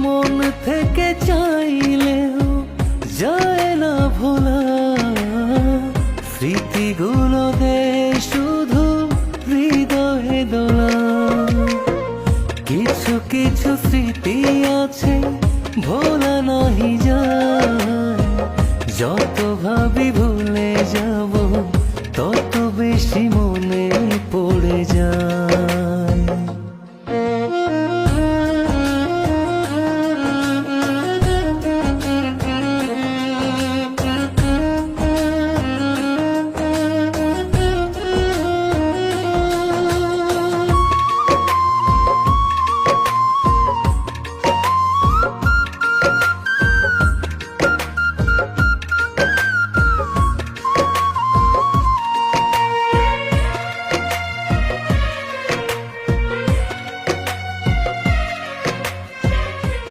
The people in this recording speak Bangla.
মন থেকে চাইলেও যায় না ভোলা, স্মৃতিগুলো দে শুধু হৃদয়ে দোলা। কিছু কিছু স্মৃতি আছে ভোলা নাহি যায়, যত